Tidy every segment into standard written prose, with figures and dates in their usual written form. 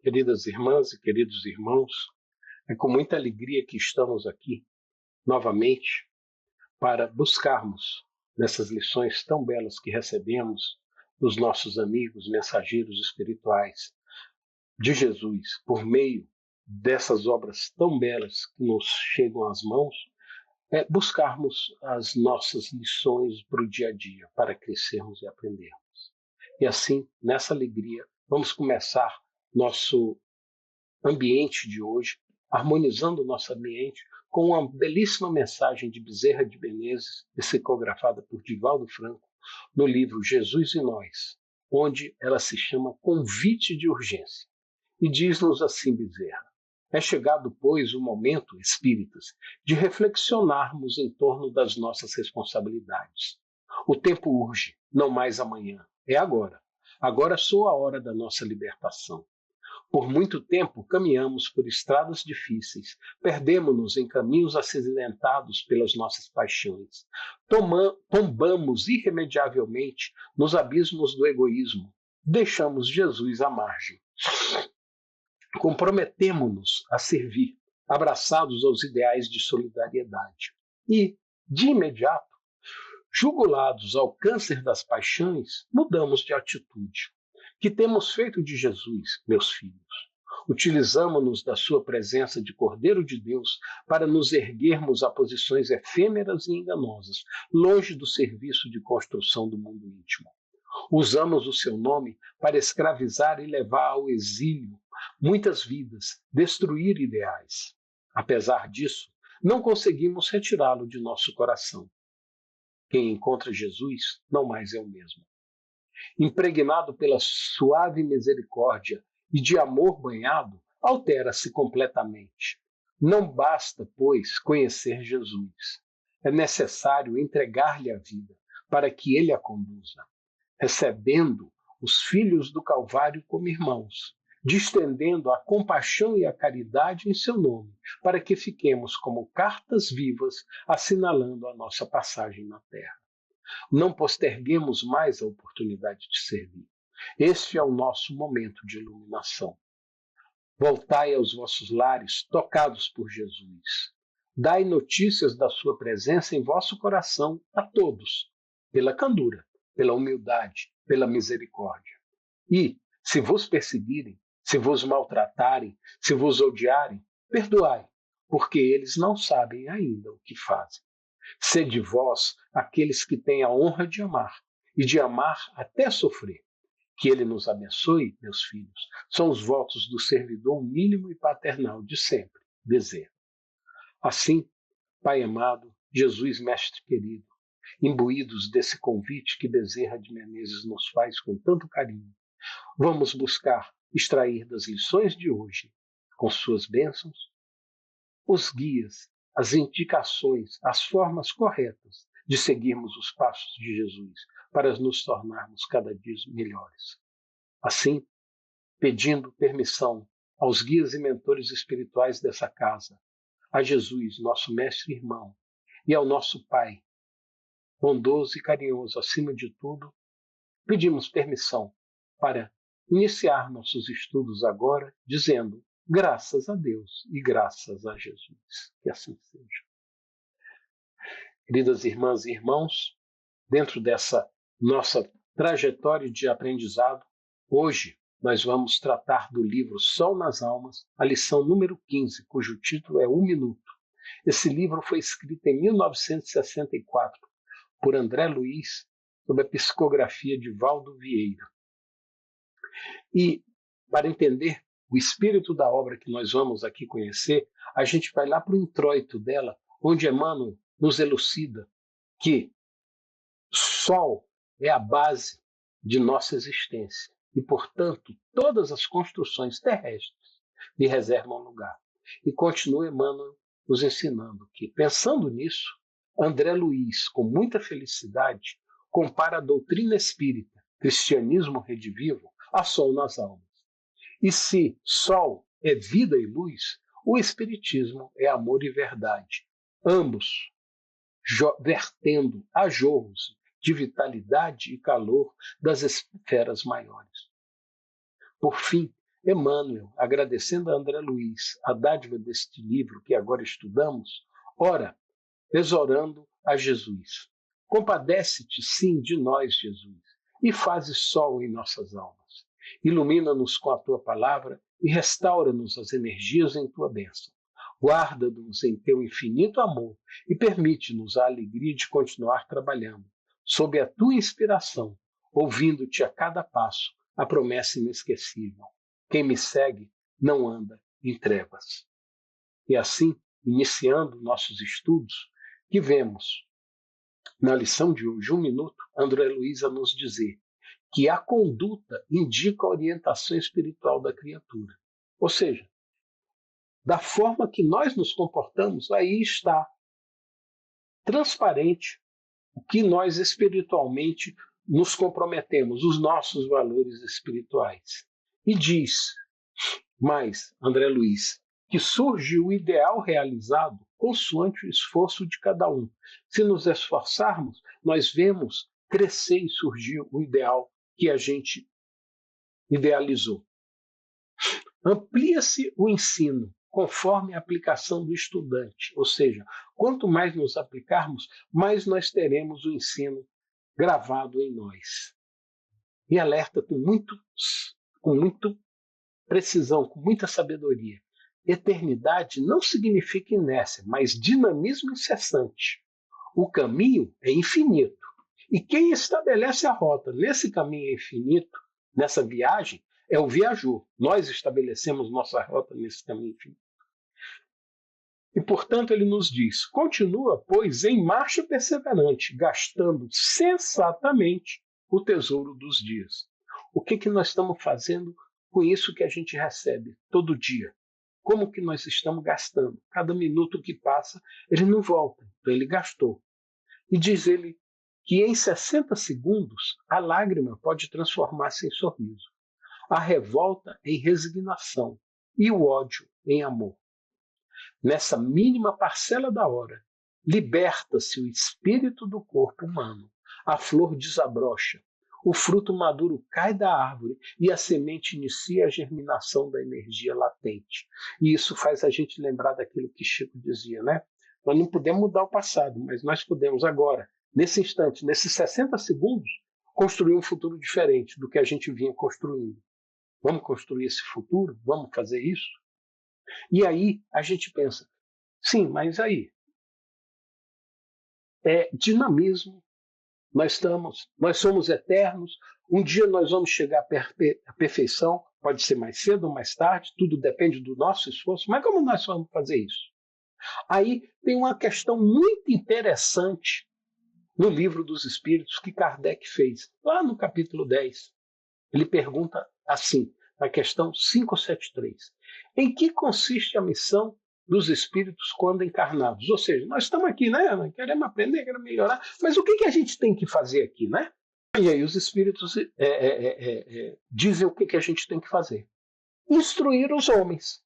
Queridas irmãs e queridos irmãos, é com muita alegria que estamos aqui novamente para buscarmos nessas lições tão belas que recebemos dos nossos amigos, mensageiros espirituais de Jesus, por meio dessas obras tão belas que nos chegam às mãos, buscarmos as nossas lições para o dia a dia, para crescermos e aprendermos. E assim, nessa alegria, vamos começar nosso ambiente de hoje, harmonizando o nosso ambiente com uma belíssima mensagem de Bezerra de Menezes, psicografada por Divaldo Franco, no livro Jesus e Nós, onde ela se chama Convite de Urgência. E diz-nos assim Bezerra: é chegado, pois, o momento, espíritas, de reflexionarmos em torno das nossas responsabilidades. O tempo urge, não mais amanhã, é agora. Agora sou a hora da nossa libertação. Por muito tempo caminhamos por estradas difíceis, perdemo-nos em caminhos acidentados pelas nossas paixões, tombamos irremediavelmente nos abismos do egoísmo, deixamos Jesus à margem. Comprometemo-nos a servir, abraçados aos ideais de solidariedade. E, de imediato, jugulados ao câncer das paixões, mudamos de atitude. Que temos feito de Jesus, meus filhos? Utilizamo-nos da sua presença de Cordeiro de Deus para nos erguermos a posições efêmeras e enganosas, longe do serviço de construção do mundo íntimo. Usamos o seu nome para escravizar e levar ao exílio muitas vidas, destruir ideais. Apesar disso, não conseguimos retirá-lo de nosso coração. Quem encontra Jesus não mais é o mesmo. Impregnado pela suave misericórdia e de amor banhado, altera-se completamente. Não basta, pois, conhecer Jesus. É necessário entregar-lhe a vida para que ele a conduza, recebendo os filhos do Calvário como irmãos, distendendo a compaixão e a caridade em seu nome, para que fiquemos como cartas vivas assinalando a nossa passagem na terra. Não posterguemos mais a oportunidade de servir. Este é o nosso momento de iluminação. Voltai aos vossos lares, tocados por Jesus. Dai notícias da sua presença em vosso coração a todos, pela candura, pela humildade, pela misericórdia. E, se vos perseguirem, se vos maltratarem, se vos odiarem, perdoai, porque eles não sabem ainda o que fazem. Sede vós aqueles que têm a honra de amar, e de amar até sofrer. Que ele nos abençoe, meus filhos, são os votos do servidor mínimo e paternal de sempre, Bezerra. Assim, Pai amado, Jesus Mestre querido, imbuídos desse convite que Bezerra de Menezes nos faz com tanto carinho, vamos buscar extrair das lições de hoje, com suas bênçãos, os guias, as indicações, as formas corretas de seguirmos os passos de Jesus para nos tornarmos cada dia melhores. Assim, pedindo permissão aos guias e mentores espirituais dessa casa, a Jesus, nosso mestre e irmão, e ao nosso Pai, bondoso e carinhoso acima de tudo, pedimos permissão para iniciar nossos estudos agora, dizendo graças a Deus e graças a Jesus. Que assim seja. Queridas irmãs e irmãos, dentro dessa nossa trajetória de aprendizado, hoje nós vamos tratar do livro Sol nas Almas, a lição número 15, cujo título é 1 Minuto. Esse livro foi escrito em 1964 por André Luiz, sob a psicografia de Valdo Vieira. E, para entender o espírito da obra que nós vamos aqui conhecer, a gente vai lá para o introito dela, onde Emmanuel nos elucida que Sol é a base de nossa existência e, portanto, todas as construções terrestres lhe reservam lugar. E continua Emmanuel nos ensinando que, pensando nisso, André Luiz, com muita felicidade, compara a doutrina espírita, cristianismo redivivo, a Sol nas Almas. E se Sol é vida e luz, o Espiritismo é amor e verdade, ambos vertendo a jorros de vitalidade e calor das esferas maiores. Por fim, Emmanuel, agradecendo a André Luiz a dádiva deste livro que agora estudamos, ora, exorando a Jesus. Compadece-te, sim, de nós, Jesus, e fazes sol em nossas almas. Ilumina-nos com a tua palavra e restaura-nos as energias em tua bênção. Guarda-nos em teu infinito amor e permite-nos a alegria de continuar trabalhando, sob a tua inspiração, ouvindo-te a cada passo a promessa inesquecível. Quem me segue não anda em trevas. E assim, iniciando nossos estudos, que vemos na lição de hoje, 1 minuto, André Luiz a nos dizer que a conduta indica a orientação espiritual da criatura. Ou seja, da forma que nós nos comportamos, aí está transparente o que nós espiritualmente nos comprometemos, os nossos valores espirituais. E diz mais, André Luiz, que surge o ideal realizado consoante o esforço de cada um. Se nos esforçarmos, nós vemos crescer e surgir o ideal que a gente idealizou. Amplia-se o ensino conforme a aplicação do estudante, ou seja, quanto mais nos aplicarmos, mais nós teremos o ensino gravado em nós. E alerta com muito precisão, com muita sabedoria. Eternidade não significa inércia, mas dinamismo incessante. O caminho é infinito. E quem estabelece a rota nesse caminho infinito, nessa viagem, é o viajor. Nós estabelecemos nossa rota nesse caminho infinito. E, portanto, ele nos diz, continua, pois, em marcha perseverante, gastando sensatamente o tesouro dos dias. O que nós estamos fazendo com isso que a gente recebe todo dia? Como que nós estamos gastando? Cada minuto que passa, ele não volta, então ele gastou. E diz ele que em 60 segundos a lágrima pode transformar-se em sorriso, a revolta em resignação e o ódio em amor. Nessa mínima parcela da hora, liberta-se o espírito do corpo humano, a flor desabrocha, o fruto maduro cai da árvore e a semente inicia a germinação da energia latente. E isso faz a gente lembrar daquilo que Chico dizia, né? Nós não podemos mudar o passado, mas nós podemos agora, nesse instante, nesses 60 segundos, construir um futuro diferente do que a gente vinha construindo. Vamos construir esse futuro? Vamos fazer isso? E aí a gente pensa, sim, mas aí é dinamismo. Nós somos eternos, um dia nós vamos chegar à perfeição, pode ser mais cedo ou mais tarde, tudo depende do nosso esforço, mas como nós vamos fazer isso? Aí tem uma questão muito interessante no Livro dos Espíritos que Kardec fez, lá no capítulo 10. Ele pergunta assim, na questão 573, em que consiste a missão dos espíritos quando encarnados? Ou seja, nós estamos aqui, né? Queremos aprender, queremos melhorar, mas o que a gente tem que fazer aqui, né? E aí os espíritos dizem o que a gente tem que fazer. Instruir os homens.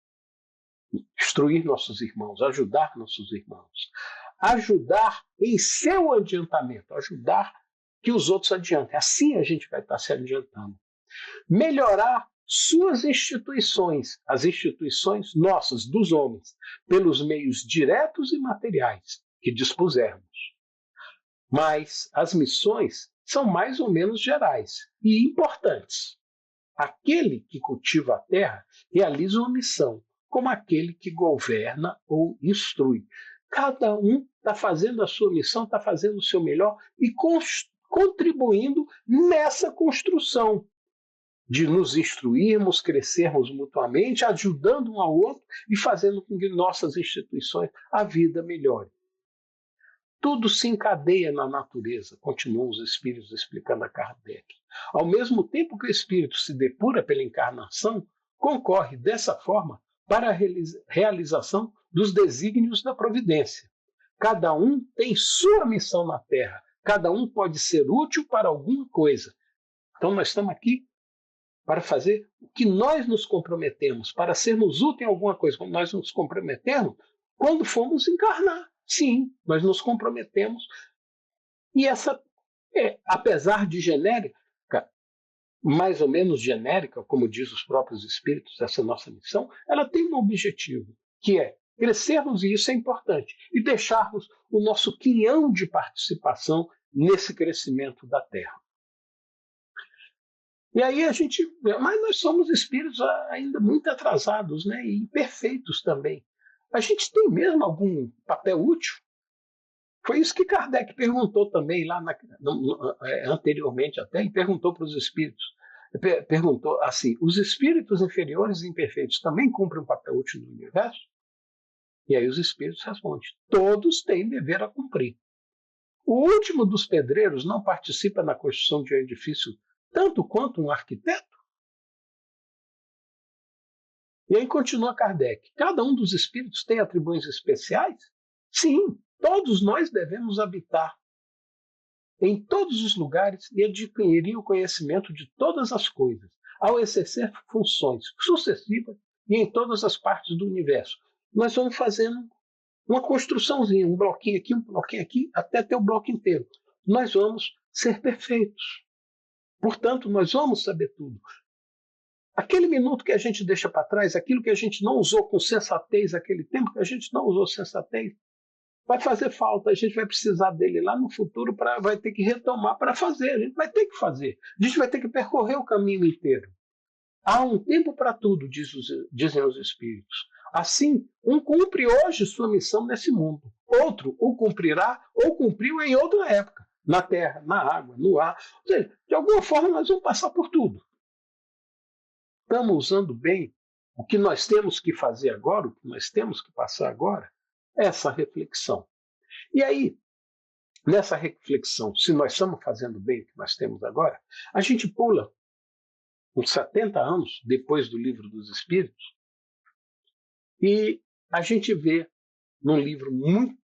Instruir nossos irmãos, ajudar nossos irmãos. Ajudar em seu adiantamento, ajudar que os outros adiantem. Assim a gente vai estar se adiantando. Melhorar suas instituições, as instituições nossas, dos homens, pelos meios diretos e materiais que dispusermos. Mas as missões são mais ou menos gerais e importantes. Aquele que cultiva a terra realiza uma missão, como aquele que governa ou instrui. Cada um está fazendo a sua missão, está fazendo o seu melhor e contribuindo nessa construção de nos instruirmos, crescermos mutuamente, ajudando um ao outro e fazendo com que nossas instituições, a vida melhore. Tudo se encadeia na natureza, continuam os espíritos explicando a Kardec. Ao mesmo tempo que o espírito se depura pela encarnação, concorre dessa forma para a realização dos desígnios da providência. Cada um tem sua missão na Terra, cada um pode ser útil para alguma coisa. Então nós estamos aqui para fazer o que nós nos comprometemos, para sermos úteis em alguma coisa. Quando nós nos comprometemos, quando fomos encarnar, sim, nós nos comprometemos. E essa, apesar de genérica, mais ou menos genérica, como diz os próprios espíritos, essa nossa missão, ela tem um objetivo, que é crescermos, e isso é importante, e deixarmos o nosso quinhão de participação nesse crescimento da Terra. E aí mas nós somos espíritos ainda muito atrasados, né, e imperfeitos também. A gente tem mesmo algum papel útil? Foi isso que Kardec perguntou também lá anteriormente até, ele perguntou para os espíritos. Perguntou assim: os espíritos inferiores e imperfeitos também cumprem um papel útil no universo? E aí os espíritos respondem: todos têm dever a cumprir. O último dos pedreiros não participa na construção de um edifício tanto quanto um arquiteto? E aí continua Kardec: cada um dos espíritos tem atribuições especiais? Sim, todos nós devemos habitar em todos os lugares e adquirir o conhecimento de todas as coisas, ao exercer funções sucessivas e em todas as partes do universo. Nós vamos fazendo uma construçãozinha, um bloquinho aqui, até ter o bloco inteiro. Nós vamos ser perfeitos. Portanto, nós vamos saber tudo. Aquele minuto que a gente deixa para trás, aquilo que a gente não usou com sensatez, aquele tempo que a gente não usou sensatez, vai fazer falta, a gente vai precisar dele lá no futuro, vai ter que retomar para fazer, a gente vai ter que fazer, a gente vai ter que percorrer o caminho inteiro. Há um tempo para tudo, dizem os espíritos. Assim, um cumpre hoje sua missão nesse mundo, outro o cumprirá ou cumpriu em outra época, na terra, na água, no ar. Ou seja, de alguma forma nós vamos passar por tudo. Estamos usando bem o que nós temos que fazer agora, o que nós temos que passar agora? Essa reflexão. E aí, nessa reflexão, se nós estamos fazendo bem o que nós temos agora, a gente pula uns 70 anos depois do Livro dos Espíritos e a gente vê num livro muito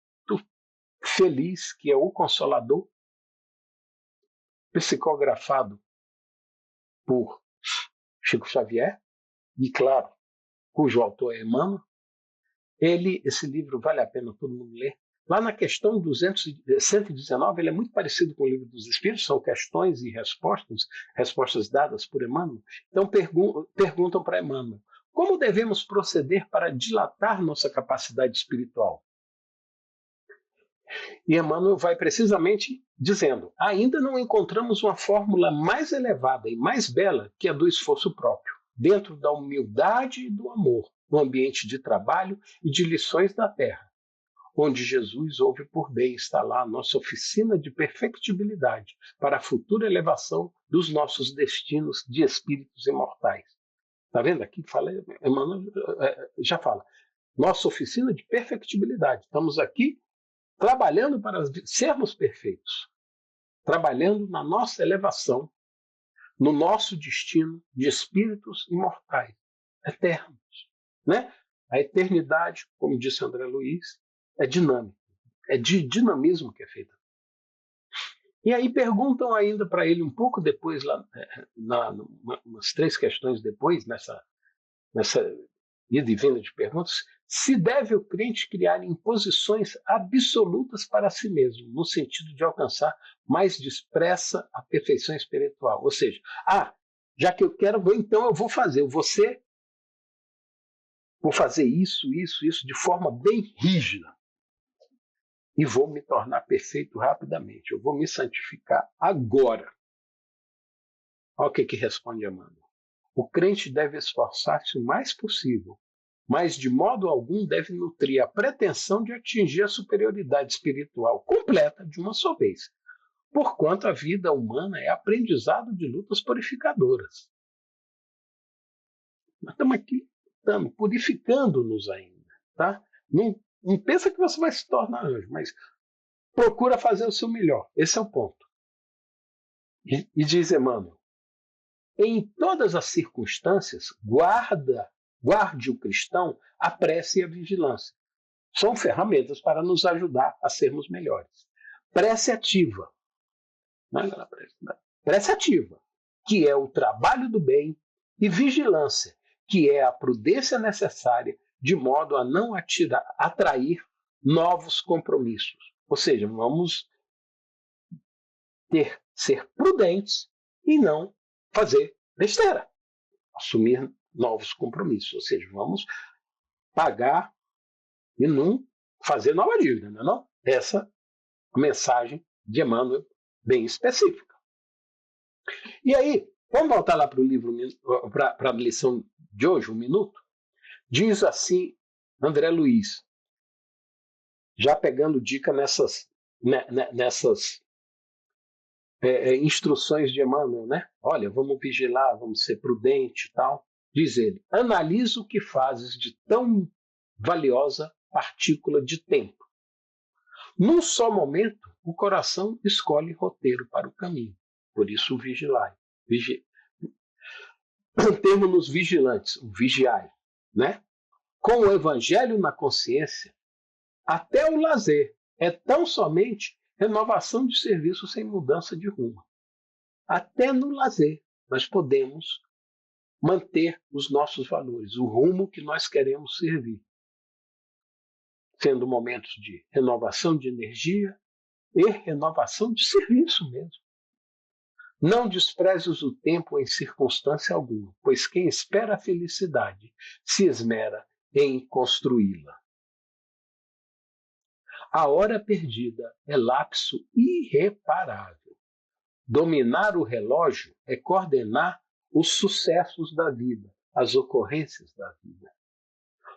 feliz, que é O Consolador, psicografado por Chico Xavier, e claro, cujo autor é Emmanuel. Esse livro vale a pena todo mundo ler. Lá na questão 119, ele é muito parecido com o Livro dos Espíritos, são questões e respostas dadas por Emmanuel. Então perguntam para Emmanuel: como devemos proceder para dilatar nossa capacidade espiritual? E Emmanuel vai precisamente dizendo: ainda não encontramos uma fórmula mais elevada e mais bela que a do esforço próprio, dentro da humildade e do amor, no ambiente de trabalho e de lições da terra, onde Jesus ouve por bem instalar a nossa oficina de perfectibilidade para a futura elevação dos nossos destinos de espíritos imortais. Está vendo aqui? Emmanuel já fala. Nossa oficina de perfectibilidade. Estamos aqui trabalhando para sermos perfeitos, trabalhando na nossa elevação, no nosso destino de espíritos imortais, eternos. Né? A eternidade, como disse André Luiz, é dinâmica, é de dinamismo que é feita. E aí perguntam ainda para ele um pouco depois, umas 3 questões depois, nessa ida e vinda de perguntas, se deve o crente criar imposições absolutas para si mesmo, no sentido de alcançar mais depressa a perfeição espiritual. Ou seja, já que eu quero, então eu vou fazer. Vou fazer isso de forma bem rígida. E vou me tornar perfeito rapidamente. Eu vou me santificar agora. Olha o que responde Emmanuel. O crente deve esforçar-se o mais possível, mas de modo algum deve nutrir a pretensão de atingir a superioridade espiritual completa de uma só vez, porquanto a vida humana é aprendizado de lutas purificadoras. Nós estamos aqui purificando-nos ainda. Tá? Não pensa que você vai se tornar anjo, mas procura fazer o seu melhor. Esse é o ponto. E diz Emmanuel: em todas as circunstâncias, guarde o cristão a prece e a vigilância. São ferramentas para nos ajudar a sermos melhores. Prece ativa. Não é aquela prece, não. Prece ativa, que é o trabalho do bem, e vigilância, que é a prudência necessária, de modo a não atrair novos compromissos. Ou seja, vamos ser prudentes e não fazer besteira, assumir novos compromissos, ou seja, vamos pagar e não fazer nova dívida, não é não? Essa é a mensagem de Emmanuel bem específica. E aí, vamos voltar lá para o livro, para a lição de hoje, 1 minuto? Diz assim André Luiz, já pegando dica nessas instruções de Emmanuel, né? Olha, vamos vigiar, vamos ser prudentes e tal. Diz ele, analisa o que fazes de tão valiosa partícula de tempo. Num só momento, o coração escolhe roteiro para o caminho. Por isso, vigiai. Temos-nos vigilantes, o vigiai, né? Com o evangelho na consciência, até o lazer é tão somente renovação de serviço sem mudança de rumo. Até no lazer nós podemos manter os nossos valores, o rumo que nós queremos servir, sendo momentos de renovação de energia e renovação de serviço mesmo. Não desprezes o tempo em circunstância alguma, pois quem espera a felicidade se esmera em construí-la. A hora perdida é lapso irreparável. Dominar o relógio é coordenar os sucessos da vida, as ocorrências da vida.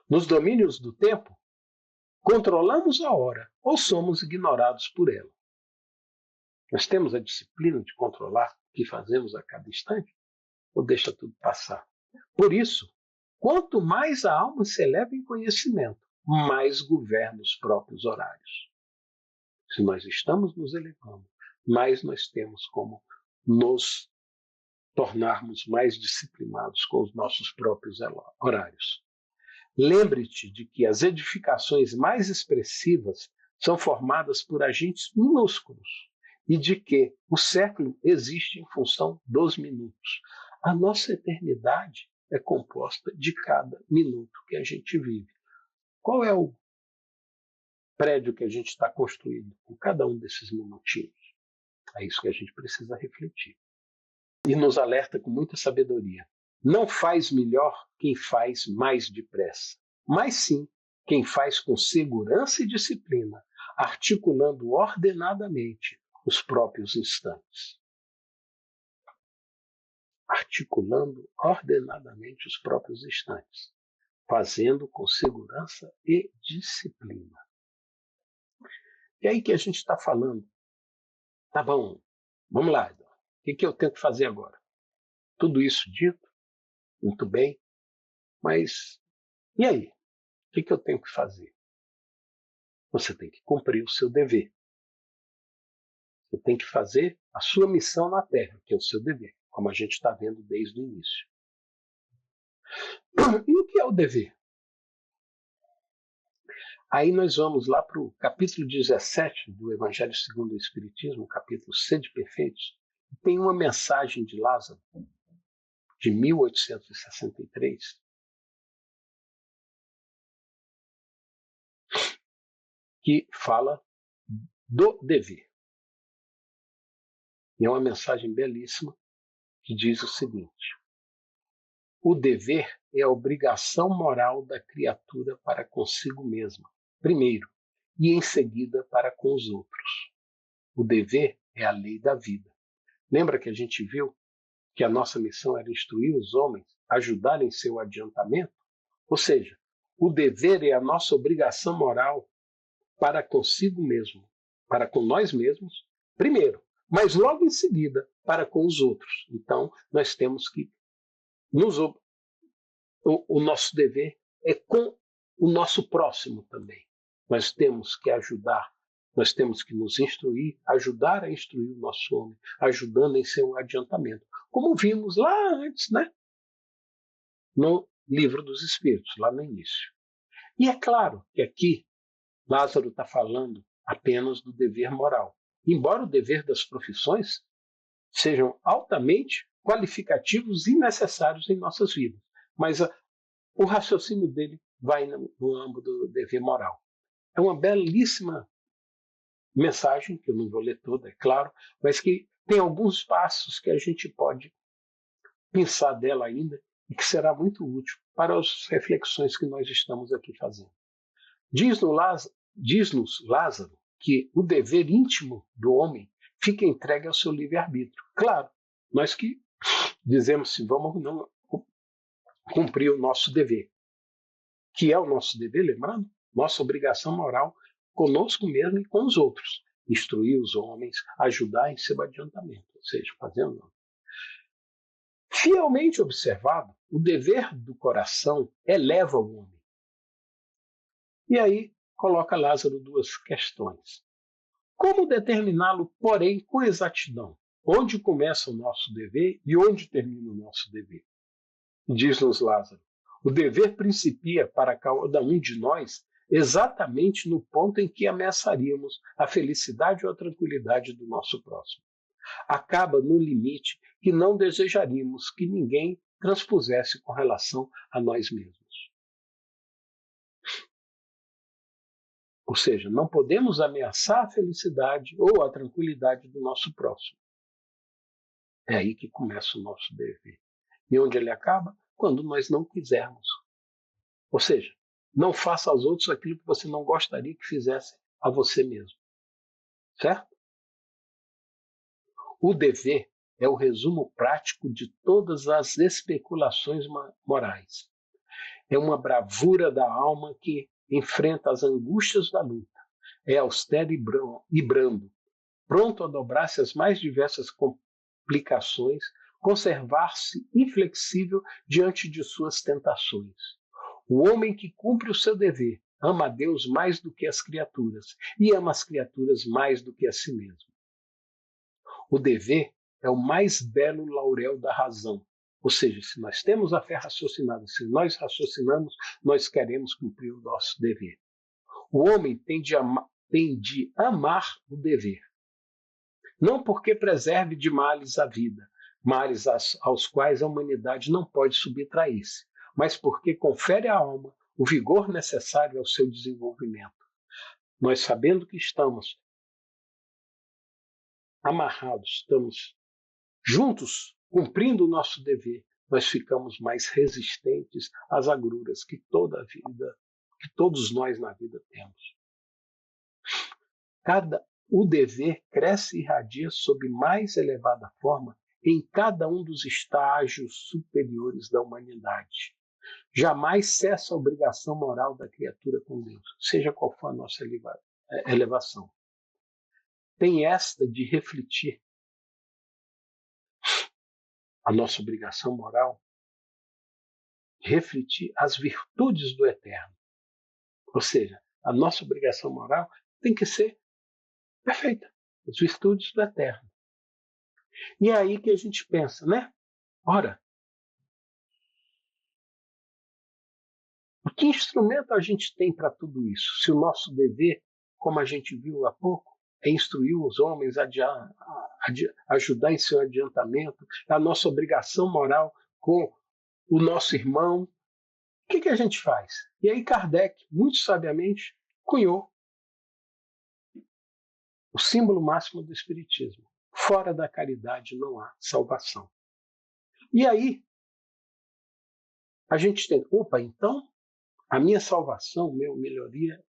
Nos domínios do tempo, controlamos a hora ou somos ignorados por ela. Nós temos a disciplina de controlar o que fazemos a cada instante ou deixa tudo passar. Por isso, quanto mais a alma se eleva em conhecimento, mais governa os próprios horários. Se nós estamos nos elevando, mais nós temos como nos tornarmos mais disciplinados com os nossos próprios horários. Lembre-te de que as edificações mais expressivas são formadas por agentes minúsculos e de que o século existe em função dos minutos. A nossa eternidade é composta de cada minuto que a gente vive. Qual é o prédio que a gente está construindo com cada um desses minutinhos? É isso que a gente precisa refletir. E nos alerta com muita sabedoria. Não faz melhor quem faz mais depressa, mas sim quem faz com segurança e disciplina, articulando ordenadamente os próprios instantes. Articulando ordenadamente os próprios instantes, fazendo com segurança e disciplina. E aí que a gente está falando. Tá bom, vamos lá, Eduardo. O que eu tenho que fazer agora? Tudo isso dito, muito bem, mas e aí? O que eu tenho que fazer? Você tem que cumprir o seu dever. Você tem que fazer a sua missão na Terra, que é o seu dever, como a gente está vendo desde o início. E o que é o dever? Aí nós vamos lá para o capítulo 17 do Evangelho segundo o Espiritismo, capítulo Sede Perfeitos. Tem uma mensagem de Lázaro, de 1863, que fala do dever. E é uma mensagem belíssima que diz o seguinte: o dever é a obrigação moral da criatura para consigo mesma, primeiro, e em seguida para com os outros. O dever é a lei da vida. Lembra que a gente viu que a nossa missão era instruir os homens, ajudar em seu adiantamento? Ou seja, o dever é a nossa obrigação moral para consigo mesmo, para com nós mesmos, primeiro, mas logo em seguida para com os outros. Então, nós temos que o nosso dever é com o nosso próximo também. Nós temos que ajudar, nós temos que nos instruir, ajudar a instruir o nosso homem, ajudando em seu adiantamento. Como vimos lá antes, né? No Livro dos Espíritos, lá no início. E é claro que aqui Lázaro está falando apenas do dever moral. Embora o dever das profissões sejam altamente qualificativos e necessários em nossas vidas. Mas o raciocínio dele vai no âmbito do dever moral. É uma belíssima mensagem, que eu não vou ler toda, é claro, mas que tem alguns passos que a gente pode pensar dela ainda e que será muito útil para as reflexões que nós estamos aqui fazendo. Diz-nos Lázaro que o dever íntimo do homem fica entregue ao seu livre-arbítrio. Claro, nós que dizemos assim, vamos não cumprir o nosso dever, que é o nosso dever, lembrando, nossa obrigação moral conosco mesmo e com os outros. Instruir os homens, ajudar em seu adiantamento, ou seja, fazendo. Fielmente observado, o dever do coração eleva o homem. E aí coloca Lázaro duas questões. Como determiná-lo, porém, com exatidão? Onde começa o nosso dever e onde termina o nosso dever? Diz-nos Lázaro, o dever principia para cada um de nós exatamente no ponto em que ameaçaríamos a felicidade ou a tranquilidade do nosso próximo. Acaba no limite que não desejaríamos que ninguém transpusesse com relação a nós mesmos. Ou seja, não podemos ameaçar a felicidade ou a tranquilidade do nosso próximo. É aí que começa o nosso dever. E onde ele acaba? Quando nós não quisermos. Ou seja, não faça aos outros aquilo que você não gostaria que fizessem a você mesmo. Certo? O dever é o resumo prático de todas as especulações morais. É uma bravura da alma que enfrenta as angústias da luta. É austero e brando, pronto a dobrar-se às mais diversas complicações, conservar-se inflexível diante de suas tentações. O homem que cumpre o seu dever ama a Deus mais do que as criaturas e ama as criaturas mais do que a si mesmo. O dever é o mais belo laurel da razão. Ou seja, se nós temos a fé raciocinada, se nós raciocinamos, nós queremos cumprir o nosso dever. O homem tem de amar o dever. Não porque preserve de males a vida, males aos quais a humanidade não pode subtrair-se, mas porque confere à alma o vigor necessário ao seu desenvolvimento. Nós, sabendo que estamos amarrados, estamos juntos, cumprindo o nosso dever, nós ficamos mais resistentes às agruras que todos nós na vida temos. O dever cresce e irradia sob mais elevada forma em cada um dos estágios superiores da humanidade. Jamais cessa a obrigação moral da criatura com Deus, seja qual for a nossa elevação. Tem esta de refletir a nossa obrigação moral, refletir as virtudes do eterno. Ou seja, a nossa obrigação moral tem que ser perfeita, as virtudes do eterno. E é aí que a gente pensa, né? Ora, que instrumento a gente tem para tudo isso? Se o nosso dever, como a gente viu há pouco, é instruir os homens, ajudar em seu adiantamento, é a nossa obrigação moral com o nosso irmão, o que a gente faz? E aí Kardec, muito sabiamente, cunhou o símbolo máximo do Espiritismo. Fora da caridade não há salvação. E aí, a gente tem, então, a minha salvação, minha melhoria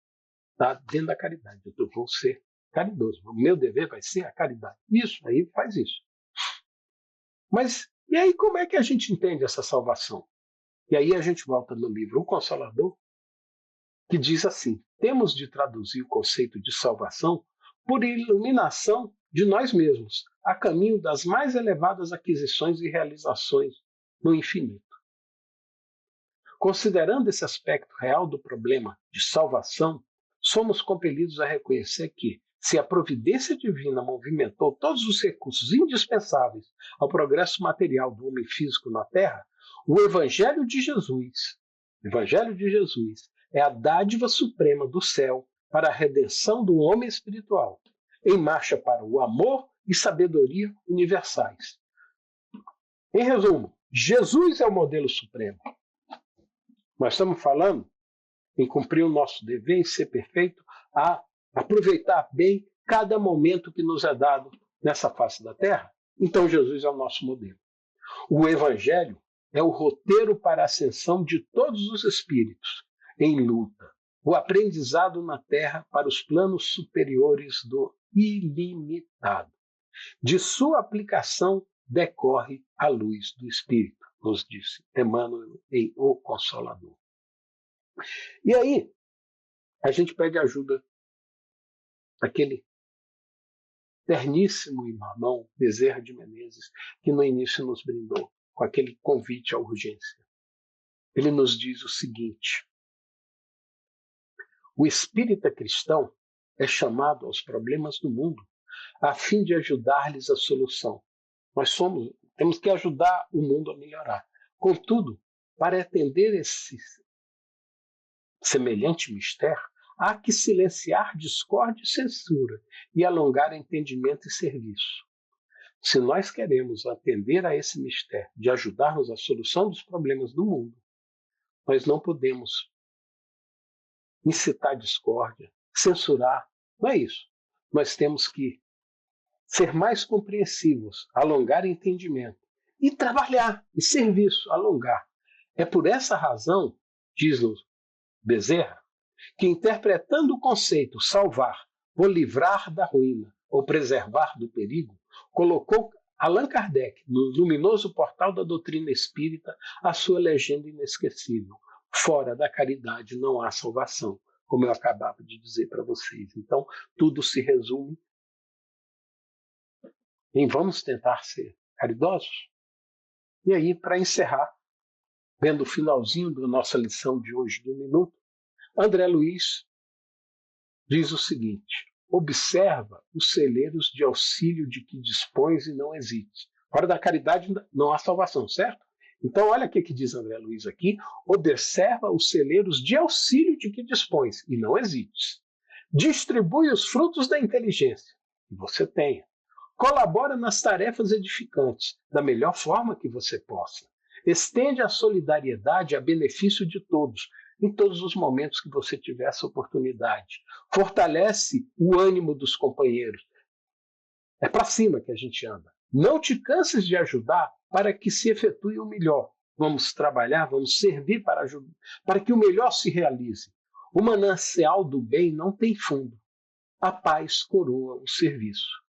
está dentro da caridade. Eu vou ser caridoso. O meu dever vai ser a caridade. Isso, aí faz isso. Mas, e aí como é que a gente entende essa salvação? E aí a gente volta no livro O Consolador, que diz assim, temos de traduzir o conceito de salvação por iluminação de nós mesmos, a caminho das mais elevadas aquisições e realizações no infinito. Considerando esse aspecto real do problema de salvação, somos compelidos a reconhecer que, se a providência divina movimentou todos os recursos indispensáveis ao progresso material do homem físico na Terra, o Evangelho de Jesus é a dádiva suprema do céu para a redenção do homem espiritual, em marcha para o amor e sabedoria universais. Em resumo, Jesus é o modelo supremo. Nós estamos falando em cumprir o nosso dever, em ser perfeito, a aproveitar bem cada momento que nos é dado nessa face da Terra. Então Jesus é o nosso modelo. O Evangelho é o roteiro para a ascensão de todos os espíritos em luta, o aprendizado na Terra para os planos superiores do ilimitado. De sua aplicação decorre a luz do Espírito, nos disse Emmanuel em O Consolador. E aí, a gente pede ajuda daquele terníssimo irmão Bezerra de Menezes, que no início nos brindou com aquele convite à urgência. Ele nos diz o seguinte: o espírita cristão é chamado aos problemas do mundo a fim de ajudar-lhes a solução. Temos que ajudar o mundo a melhorar. Contudo, para atender esse semelhante mistério, há que silenciar discórdia e censura e alongar entendimento e serviço. Se nós queremos atender a esse mistério de ajudarmos a solução dos problemas do mundo, nós não podemos incitar discórdia, censurar. Não é isso. Nós temos que ser mais compreensivos, alongar entendimento e trabalhar, e serviço, alongar. É por essa razão, diz-nos Bezerra, que interpretando o conceito salvar, ou livrar da ruína, ou preservar do perigo, colocou Allan Kardec, no luminoso portal da doutrina espírita, a sua legenda inesquecível: fora da caridade não há salvação, como eu acabava de dizer para vocês. Então, tudo se resume em vamos tentar ser caridosos. E aí, para encerrar, vendo o finalzinho da nossa lição de hoje do minuto, André Luiz diz o seguinte: observa os celeiros de auxílio de que dispões e não hesites. Fora da caridade não há salvação, certo? Então, olha o que diz André Luiz aqui: observa os celeiros de auxílio de que dispões e não hesites. Distribui os frutos da inteligência, que você tenha. Colabora nas tarefas edificantes, da melhor forma que você possa. Estende a solidariedade a benefício de todos, em todos os momentos que você tiver essa oportunidade. Fortalece o ânimo dos companheiros. É para cima que a gente anda. Não te canses de ajudar para que se efetue o melhor. Vamos trabalhar, vamos servir para ajudar, para que o melhor se realize. O manancial do bem não tem fundo. A paz coroa o serviço.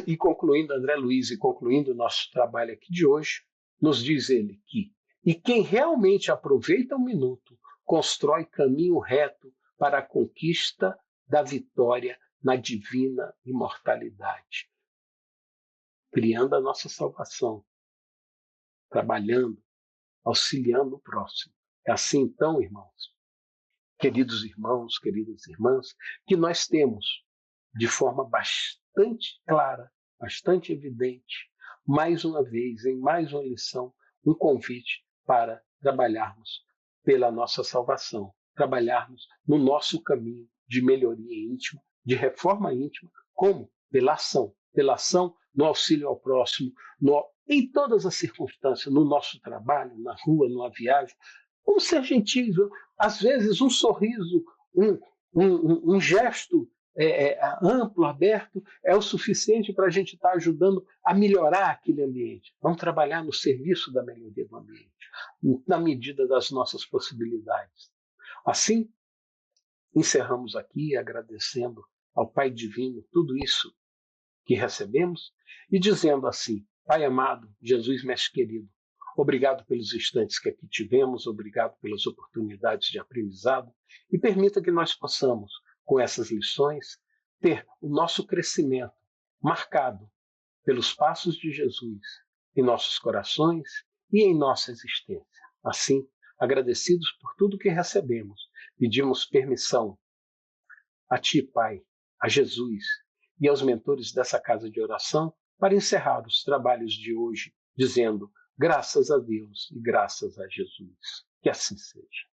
E concluindo, André Luiz, e concluindo o nosso trabalho aqui de hoje, nos diz ele que e quem realmente aproveita o minuto constrói caminho reto para a conquista da vitória na divina imortalidade, criando a nossa salvação, trabalhando, auxiliando o próximo. É assim então, irmãos, queridas irmãs, que nós temos, de forma bastante clara, bastante evidente, mais uma vez, em mais uma lição, um convite para trabalharmos pela nossa salvação, trabalharmos no nosso caminho de melhoria íntima, de reforma íntima, como? Pela ação no auxílio ao próximo, em todas as circunstâncias, no nosso trabalho, na rua, numa viagem. Vamos ser gentis, às vezes um sorriso, um gesto amplo, aberto, é o suficiente para a gente estar ajudando a melhorar aquele ambiente. Vamos trabalhar no serviço da melhoria do ambiente, na medida das nossas possibilidades. Assim, encerramos aqui agradecendo ao Pai Divino tudo isso que recebemos e dizendo assim: Pai amado, Jesus Mestre querido, obrigado pelos instantes que aqui tivemos, obrigado pelas oportunidades de aprendizado e permita que nós possamos, com essas lições, ter o nosso crescimento marcado pelos passos de Jesus em nossos corações e em nossa existência. Assim, agradecidos por tudo que recebemos, pedimos permissão a Ti, Pai, a Jesus e aos mentores dessa casa de oração para encerrar os trabalhos de hoje, dizendo graças a Deus e graças a Jesus. Que assim seja.